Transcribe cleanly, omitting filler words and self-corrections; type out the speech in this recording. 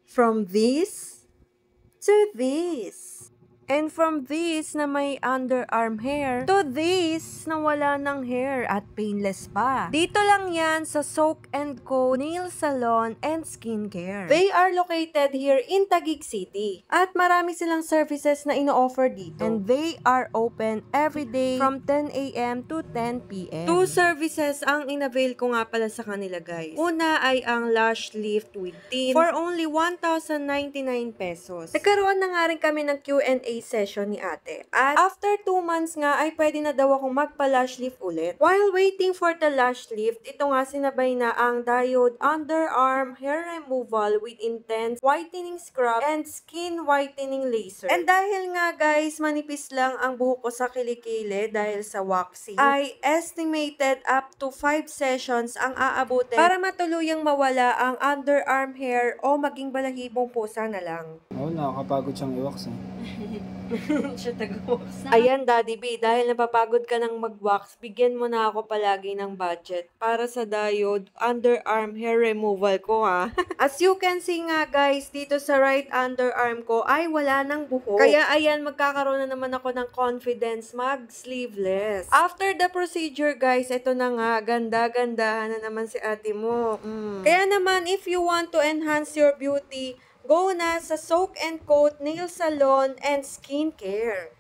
From this to this. And from this na may underarm hair to this na wala ng hair at painless pa. Dito lang yan sa Soak & Co Nail Salon and Skincare. They are located here in Taguig City. At marami silang services na ino-offer dito. And they are open every day from 10 a.m. to 10 p.m. Two services ang inavail ko nga pala sa kanila, guys. Una ay ang lash lift with tint for only 1,099 pesos. Nagkaroon na nga rin kami ng Q&A session ni ate. At after 2 months nga ay pwede na daw akong magpa-lash lift ulit. While waiting for the lash lift, ito nga sinabay na ang Diode Underarm Hair Removal with Intense Whitening Scrub and Skin Whitening Laser. And dahil nga guys, manipis lang ang buhok ko sa kilikili dahil sa waxing, ay estimated up to 5 sessions ang aabutin para matuluyang mawala ang underarm hair o maging balahibong pusa na lang. Oo, nakakapagod siyang i-wax eh. Siya taga-wax. Ayan, Daddy B, dahil napapagod ka ng mag-wax, bigyan mo na ako palagi ng budget para sa Diode underarm hair removal ko, ha. As you can see nga, guys, dito sa right underarm ko ay wala ng buhok. Kaya ayan, magkakaroon na naman ako ng confidence mag-sleeveless. After the procedure, guys, ito na nga, ganda-gandahan na naman si ate mo. Kaya naman, if you want to enhance your beauty, go na sa Soak & Co Nail Salon and Skincare.